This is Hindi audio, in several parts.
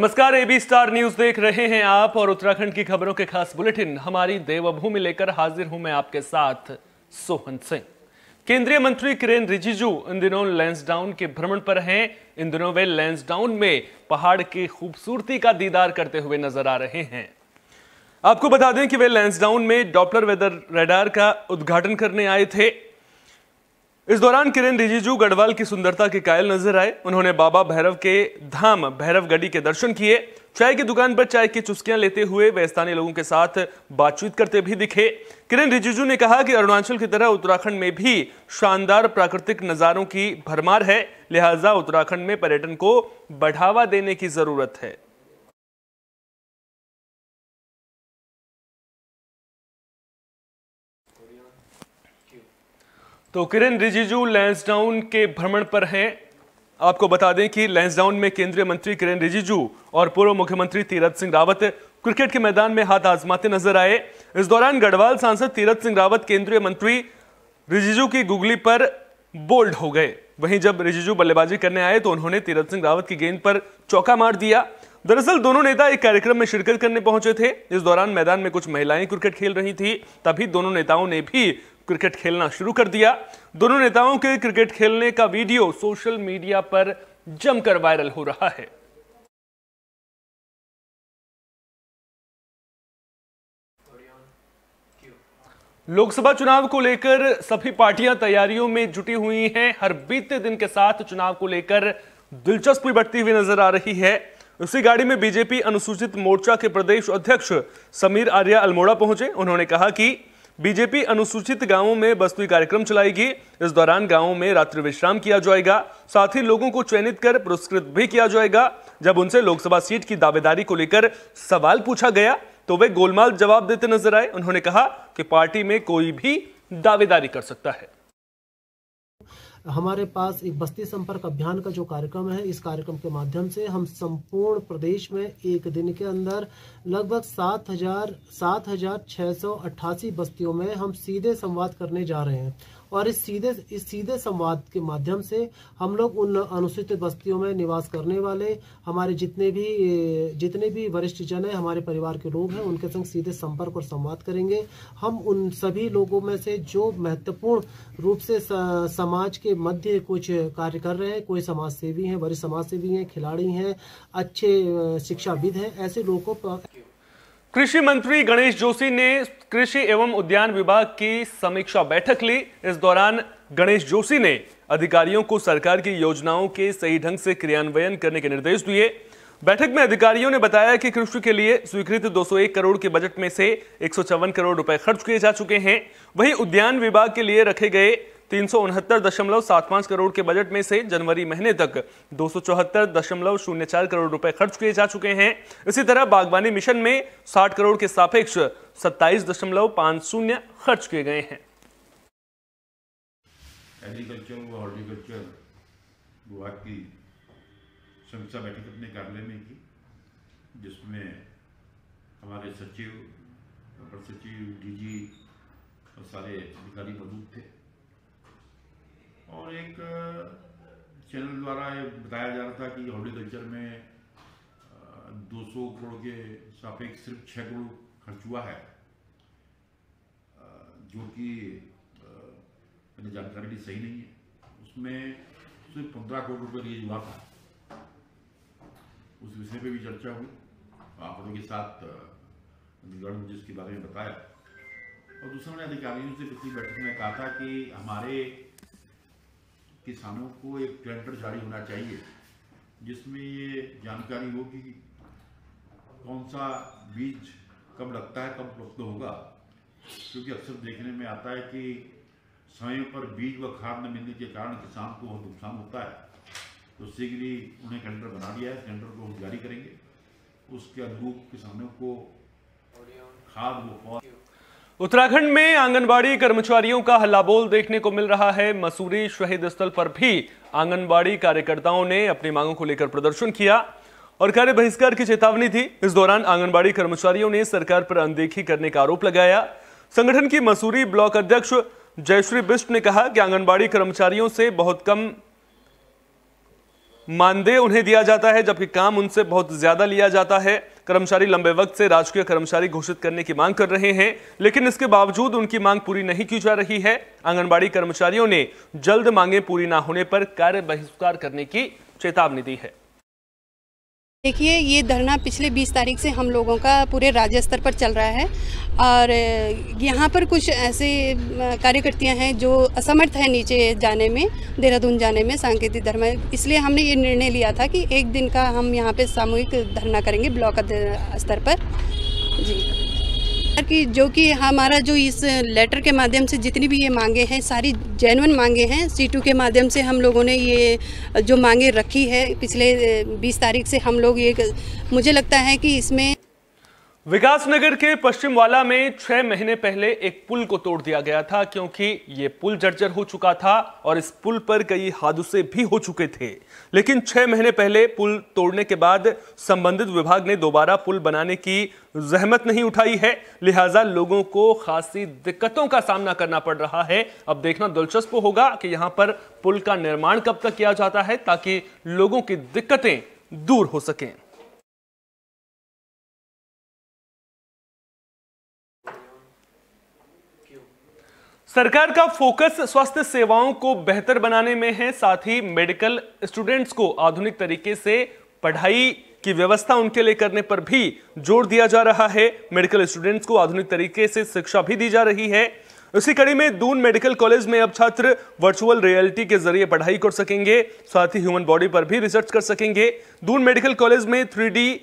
नमस्कार, एबी स्टार न्यूज देख रहे हैं आप और उत्तराखंड की खबरों के खास बुलेटिन हमारी देवभूमि लेकर हाजिर हूं मैं आपके साथ सोहन सिंह। केंद्रीय मंत्री किरेन रिजिजू इन दिनों लैंसडाउन के भ्रमण पर हैं। इन दिनों वे लैंसडाउन में पहाड़ की खूबसूरती का दीदार करते हुए नजर आ रहे हैं। आपको बता दें कि वे लैंसडाउन में डॉपलर वेदर रडार का उद्घाटन करने आए थे। इस दौरान किरेन रिजिजू गढ़वाल की सुंदरता के कायल नजर आए। उन्होंने बाबा भैरव के धाम भैरवगढ़ी के दर्शन किए। चाय की दुकान पर चाय की चुस्कियां लेते हुए वे स्थानीय लोगों के साथ बातचीत करते भी दिखे। किरेन रिजिजू ने कहा कि अरुणाचल की तरह उत्तराखंड में भी शानदार प्राकृतिक नजारों की भरमार है, लिहाजा उत्तराखंड में पर्यटन को बढ़ावा देने की जरूरत है। तो किरेन रिजिजू लैंसडाउन के भ्रमण पर हैं। आपको बता दें कि लैंसडाउन में केंद्रीय मंत्री किरेन रिजिजू और पूर्व मुख्यमंत्री तीरथ सिंह रावत क्रिकेट के मैदान में हाथ आजमाते नजर आए। इस दौरान गढ़वाल सांसद तीरथ सिंह रावत केंद्रीय मंत्री रिजिजू की गुगली पर बोल्ड हो गए। वहीं जब रिजिजू बल्लेबाजी करने आए तो उन्होंने तीरथ सिंह रावत की गेंद पर चौका मार दिया। दरअसल दोनों नेता एक कार्यक्रम में शिरकत करने पहुंचे थे। इस दौरान मैदान में कुछ महिलाएं क्रिकेट खेल रही थी, तभी दोनों नेताओं ने भी क्रिकेट खेलना शुरू कर दिया। दोनों नेताओं के क्रिकेट खेलने का वीडियो सोशल मीडिया पर जमकर वायरल हो रहा है। लोकसभा चुनाव को लेकर सभी पार्टियां तैयारियों में जुटी हुई हैं। हर बीते दिन के साथ चुनाव को लेकर दिलचस्पी बढ़ती हुई नजर आ रही है। उसी गाड़ी में बीजेपी अनुसूचित मोर्चा के प्रदेश अध्यक्ष समीर आर्या अल्मोड़ा पहुंचे। उन्होंने कहा कि बीजेपी अनुसूचित गांवों में बस्ती कार्यक्रम चलाएगी। इस दौरान गांवों में रात्रि विश्राम किया जाएगा, साथ ही लोगों को चयनित कर पुरस्कृत भी किया जाएगा। जब उनसे लोकसभा सीट की दावेदारी को लेकर सवाल पूछा गया तो वे गोलमाल जवाब देते नजर आए। उन्होंने कहा कि पार्टी में कोई भी दावेदारी कर सकता है। हमारे पास एक बस्ती संपर्क अभियान का जो कार्यक्रम है, इस कार्यक्रम के माध्यम से हम संपूर्ण प्रदेश में एक दिन के अंदर लगभग 7,688 बस्तियों में हम सीधे संवाद करने जा रहे हैं। और इस सीधे संवाद के माध्यम से हम लोग उन अनुसूचित बस्तियों में निवास करने वाले हमारे जितने भी वरिष्ठ जन हैं, हमारे परिवार के लोग हैं, उनके संग सीधे संपर्क और संवाद करेंगे। हम उन सभी लोगों में से जो महत्वपूर्ण रूप से समाज के मध्य कुछ कार्य कर रहे हैं, कोई समाज सेवी हैं, वरिष्ठ समाज सेवी हैं, खिलाड़ी हैं, अच्छे शिक्षाविद हैं, ऐसे लोगों को। कृषि मंत्री गणेश जोशी ने कृषि एवं उद्यान विभाग की समीक्षा बैठक ली। इस दौरान गणेश जोशी ने अधिकारियों को सरकार की योजनाओं के सही ढंग से क्रियान्वयन करने के निर्देश दिए। बैठक में अधिकारियों ने बताया कि कृषि के लिए स्वीकृत 201 करोड़ के बजट में से 154 करोड़ रुपए खर्च किए जा चुके हैं। वहीं उद्यान विभाग के लिए रखे गए 369.75 करोड़ के बजट में से जनवरी महीने तक 274.04 करोड़ रुपए खर्च किए जा चुके हैं। इसी तरह बागवानी मिशन में 60 करोड़ के सापेक्ष 27.50 खर्च किए गए हैं। एग्रीकल्चर व हॉर्टिकल्चर विभाग की समीक्षा बैठक अपने कार्यालय में की, जिसमें हमारे सचिव, अपर सचिव, डीजी और सारे अधिकारी मौजूद थे। और एक चैनल द्वारा ये बताया जा रहा था कि हॉर्टिकल्चर में 200 करोड़ के सापेक्ष सिर्फ 6 करोड़ खर्च हुआ है, जो कि मैंने जानकारी ली सही नहीं है। उसमें सिर्फ 15 करोड़ रुपये रिलीज हुआ था। उस विषय पे भी चर्चा हुई, आंकड़ों के साथ अधिकारियों ने जिसके बारे में बताया। और दूसरा, मैंने अधिकारियों से पिछली बैठक में कहा था कि हमारे किसानों को एक टेंडर जारी होना चाहिए, जिसमें ये जानकारी हो कि कौन सा बीज कब लगता है, कब उपलब्ध होगा। क्योंकि अक्सर देखने में आता है कि समय पर बीज व खाद न मिलने के कारण किसान को बहुत नुकसान होता है। तो शीघ्र ही उन्हें टेंडर बना दिया है, टेंडर को हम जारी करेंगे। उसके अनुरूप किसानों को खाद व पौध। उत्तराखंड में आंगनबाड़ी कर्मचारियों का हल्लाबोल देखने को मिल रहा है। मसूरी शहीद स्थल पर भी आंगनबाड़ी कार्यकर्ताओं ने अपनी मांगों को लेकर प्रदर्शन किया और कार्य बहिष्कार की चेतावनी दी। इस दौरान आंगनबाड़ी कर्मचारियों ने सरकार पर अनदेखी करने का आरोप लगाया। संगठन की मसूरी ब्लॉक अध्यक्ष जयश्री बिष्ट ने कहा कि आंगनबाड़ी कर्मचारियों से बहुत कम मानदेय उन्हें दिया जाता है, जबकि काम उनसे बहुत ज्यादा लिया जाता है। कर्मचारी लंबे वक्त से राजकीय कर्मचारी घोषित करने की मांग कर रहे हैं, लेकिन इसके बावजूद उनकी मांग पूरी नहीं की जा रही है। आंगनबाड़ी कर्मचारियों ने जल्द मांगे पूरी न होने पर कार्य बहिष्कार करने की चेतावनी दी है। देखिए, ये धरना पिछले 20 तारीख से हम लोगों का पूरे राज्य स्तर पर चल रहा है और यहाँ पर कुछ ऐसे कार्यकर्तियाँ हैं जो असमर्थ हैं नीचे जाने में, देहरादून जाने में सांकेतिक धरना। इसलिए हमने ये निर्णय लिया था कि एक दिन का हम यहाँ पे सामूहिक धरना करेंगे ब्लॉक स्तर पर जी, कि जो कि हमारा जो इस लेटर के माध्यम से जितनी भी ये मांगे हैं सारी जेन्युइन मांगे हैं। C2 के माध्यम से हम लोगों ने ये जो मांगे रखी है पिछले 20 तारीख से हम लोग ये, मुझे लगता है कि इसमें विकासनगर के पश्चिम वाला में 6 महीने पहले एक पुल को तोड़ दिया गया था, क्योंकि ये पुल जर्जर हो चुका था और इस पुल पर कई हादसे भी हो चुके थे। लेकिन 6 महीने पहले पुल तोड़ने के बाद संबंधित विभाग ने दोबारा पुल बनाने की जहमत नहीं उठाई है, लिहाजा लोगों को खासी दिक्कतों का सामना करना पड़ रहा है। अब देखना दिलचस्प होगा कि यहां पर पुल का निर्माण कब तक किया जाता है, ताकि लोगों की दिक्कतें दूर हो सकें। सरकार का फोकस स्वास्थ्य सेवाओं को बेहतर बनाने में है, साथ ही मेडिकल स्टूडेंट्स को आधुनिक तरीके से पढ़ाई की व्यवस्था उनके लिए करने पर भी जोर दिया जा रहा है। मेडिकल स्टूडेंट्स को आधुनिक तरीके से शिक्षा भी दी जा रही है। इसी कड़ी में दून मेडिकल कॉलेज में अब छात्र वर्चुअल रियलिटी के जरिए पढ़ाई कर सकेंगे, साथ ही ह्यूमन बॉडी पर भी रिसर्च कर सकेंगे। दून मेडिकल कॉलेज में 3D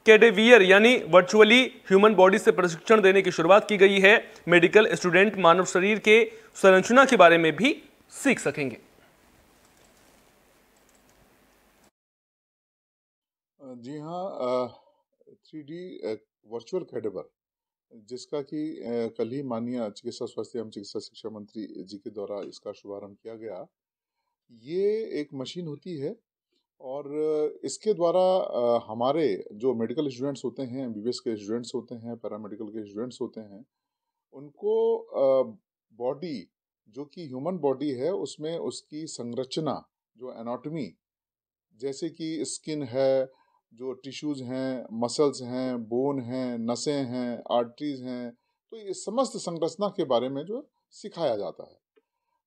कैडेवियर यानी वर्चुअली ह्यूमन बॉडी से प्रशिक्षण देने की शुरुआत की गई है। मेडिकल स्टूडेंट मानव शरीर के संरचना के बारे में भी सीख सकेंगे। जी हाँ, 3D वर्चुअल कैडेवर जिसका कि कल ही माननीय चिकित्सा स्वास्थ्य एवं चिकित्सा शिक्षा मंत्री जी के द्वारा इसका शुभारंभ किया गया। ये एक मशीन होती है और इसके द्वारा हमारे जो मेडिकल स्टूडेंट्स होते हैं, MBBS के स्टूडेंट्स होते हैं, पैरामेडिकल के स्टूडेंट्स होते हैं, उनको बॉडी जो कि ह्यूमन बॉडी है उसमें उसकी संरचना जो एनाटॉमी, जैसे कि स्किन है, जो टिश्यूज़ हैं, मसल्स हैं, बोन हैं, नसें हैं, आर्टरीज हैं, तो ये समस्त संरचना के बारे में जो सिखाया जाता है।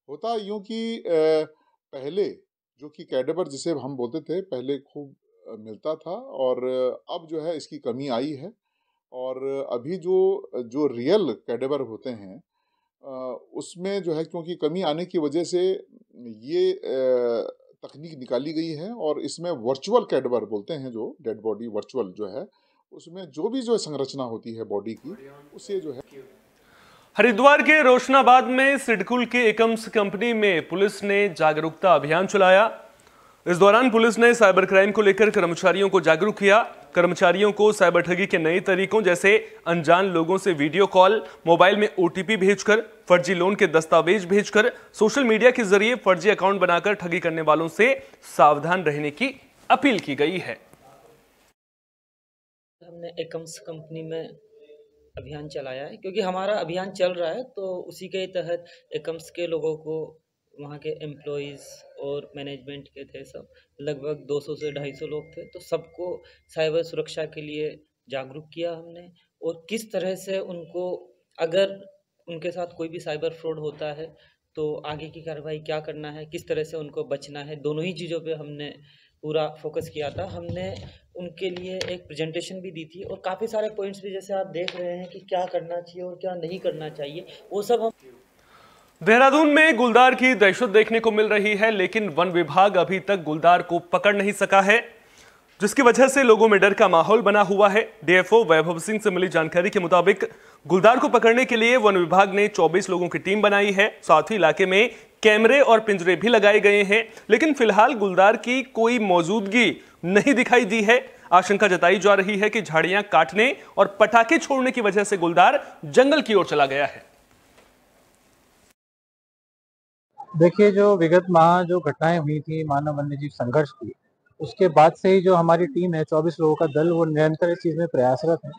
होता यूँ कि पहले जो कि कैडेवर जिसे हम बोलते थे पहले खूब मिलता था और अब जो है इसकी कमी आई है। और अभी जो रियल कैडेवर होते हैं उसमें जो है क्योंकि कमी आने की वजह से ये तकनीक निकाली गई है और इसमें वर्चुअल कैडेवर बोलते हैं, जो डेड बॉडी वर्चुअल जो है उसमें जो भी जो संरचना होती है बॉडी की उसे जो है। हरिद्वार के रोशनाबाद में सिडकुल के एकम्स कंपनी में पुलिस ने जागरूकता अभियान चलाया। इस दौरान पुलिस ने साइबर क्राइम को लेकर कर्मचारियों को जागरूक किया। कर्मचारियों को साइबर ठगी के नए तरीकों जैसे अनजान लोगों से वीडियो कॉल, मोबाइल में OTP भेजकर, फर्जी लोन के दस्तावेज भेजकर, सोशल मीडिया के जरिए फर्जी अकाउंट बनाकर ठगी करने वालों से सावधान रहने की अपील की गई है। हमने एकम्स कंपनी में अभियान चलाया है, क्योंकि हमारा अभियान चल रहा है तो उसी के तहत एकम्स के लोगों को, वहाँ के एम्प्लॉइज़ और मैनेजमेंट के थे सब, लगभग 200 से 250 लोग थे, तो सबको साइबर सुरक्षा के लिए जागरूक किया हमने और किस तरह से उनको, अगर उनके साथ कोई भी साइबर फ्रॉड होता है तो आगे की कार्रवाई क्या करना है, किस तरह से उनको बचना है, दोनों ही चीज़ों पे हमने पूरा फोकस किया था। हमने उनके लिए एक प्रेजेंटेशन भी दी थी और काफ़ी सारे पॉइंट्स भी, जैसे आप देख रहे हैं कि क्या करना चाहिए और क्या नहीं करना चाहिए, वो सब हम। देहरादून में गुलदार की दहशत देखने को मिल रही है, लेकिन वन विभाग अभी तक गुलदार को पकड़ नहीं सका है, जिसकी वजह से लोगों में डर का माहौल बना हुआ है। DFO वैभव सिंह से मिली जानकारी के मुताबिक गुलदार को पकड़ने के लिए वन विभाग ने 24 लोगों की टीम बनाई है। साथ ही इलाके में कैमरे और पिंजरे भी लगाए गए हैं, लेकिन फिलहाल गुलदार की कोई मौजूदगी नहीं दिखाई दी है। आशंका जताई जा रही है कि झाड़ियां काटने और पटाखे छोड़ने की वजह से गुलदार जंगल की ओर चला गया है। देखिए, जो विगत माह जो घटनाएं हुई थी मानव वन्यजीव संघर्ष की, उसके बाद से ही जो हमारी टीम है 24 लोगों का दल, वो निरंतर इस चीज़ में प्रयासरत है।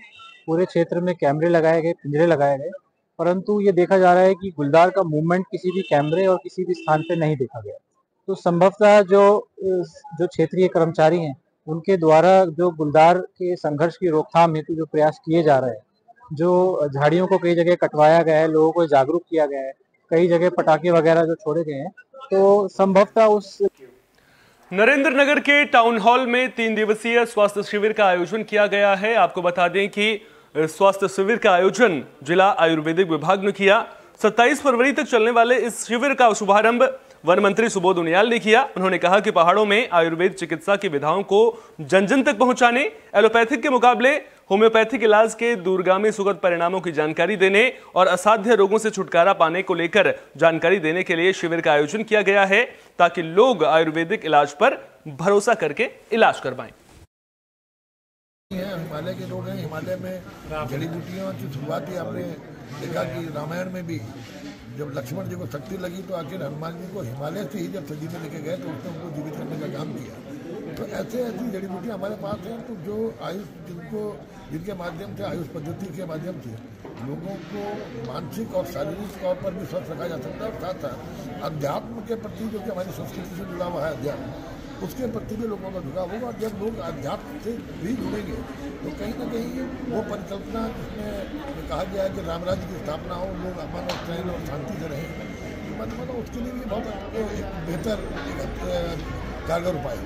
पूरे क्षेत्र में कैमरे लगाए गए, पिंजरे लगाए गए, परंतु ये देखा जा रहा है कि गुलदार का मूवमेंट किसी भी कैमरे और किसी भी स्थान पे नहीं देखा गया। तो संभवतः जो क्षेत्रीय कर्मचारी हैं उनके द्वारा जो गुलदार के संघर्ष की रोकथाम हेतु जो प्रयास किए जा रहे हैं, जो झाड़ियों को कई जगह कटवाया गया है, लोगों को जागरूक किया गया है, कई जगह पटाखे वगैरह जो छोड़े गए हैं, तो संभवतः उस नरेंद्र नगर के टाउन हॉल में 3 दिवसीय स्वास्थ्य शिविर का आयोजन किया गया है। आपको बता दें कि स्वास्थ्य शिविर का आयोजन जिला आयुर्वेदिक विभाग ने किया। 27 फरवरी तक चलने वाले इस शिविर का शुभारंभ वन मंत्री सुबोध उनियाल ने किया। उन्होंने कहा कि पहाड़ों में आयुर्वेद चिकित्सा की विधाओं को जन जन तक पहुंचाने, एलोपैथिक के मुकाबले होम्योपैथिक इलाज के दूरगामी सुखद परिणामों की जानकारी देने और असाध्य रोगों से छुटकारा पाने को लेकर जानकारी देने के लिए शिविर का आयोजन किया गया है, ताकि लोग आयुर्वेदिक इलाज पर भरोसा करके इलाज करवाएं। हिमालय के लोग हैं, हिमालय में जड़ी बूटियों की शुरुआत ही आपने देखा कि रामायण में भी जब लक्ष्मण जी को शक्ति लगी तो आखिर हनुमान जी को हिमालय से ही जब सजी में लेके गए तो उसने उनको जीवित करने का काम किया। तो ऐसे ऐसी जड़ी बूटियाँ हमारे पास हैं, तो जो आयुष जिनके माध्यम से आयुष पद्धति के माध्यम से लोगों को मानसिक और शारीरिक तौर पर भी स्वस्थ रखा जा सकता है, और साथ साथ अध्यात्म के प्रति जो कि हमारी संस्कृति से जुड़ा हुआ है अध्यात्म, उसके प्रति भी लोगों का झुकाव होगा। और जब लोग अध्यात्म से भी जुड़ेंगे तो कहीं ना कहीं वो परिकल्पना जिसमें कहा गया है कि राम राज्य की स्थापना हो, लोग अमन और चैन और शांति से रहें, मतलब उसके लिए भी बहुत बेहतर कारगर उपाय।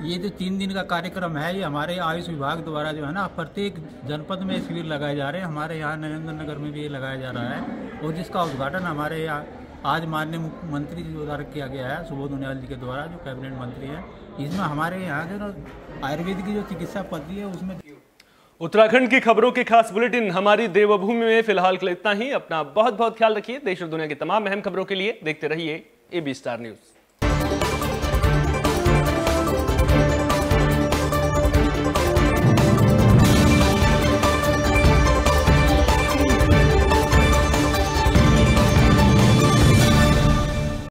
ये जो 3 दिन का कार्यक्रम है, ये हमारे आयुष विभाग द्वारा जो है ना प्रत्येक जनपद में शिविर लगाए जा रहे हैं। हमारे यहाँ नरेंद्र नगर में भी ये लगाया जा रहा है, और जिसका उद्घाटन हमारे यहाँ आज माननीय मुख्यमंत्री जी द्वारा किया गया है, सुबोध उनियाल जी के द्वारा, जो कैबिनेट मंत्री हैं। इसमें हमारे यहाँ जो ना आयुर्वेद की जो चिकित्सा पद्धति है उसमें। उत्तराखंड की खबरों के खास बुलेटिन हमारी देवभूमि में फिलहाल के लिए इतना ही। अपना बहुत बहुत ख्याल रखिए। देश और दुनिया की तमाम अहम खबरों के लिए देखते रहिए AB स्टार न्यूज।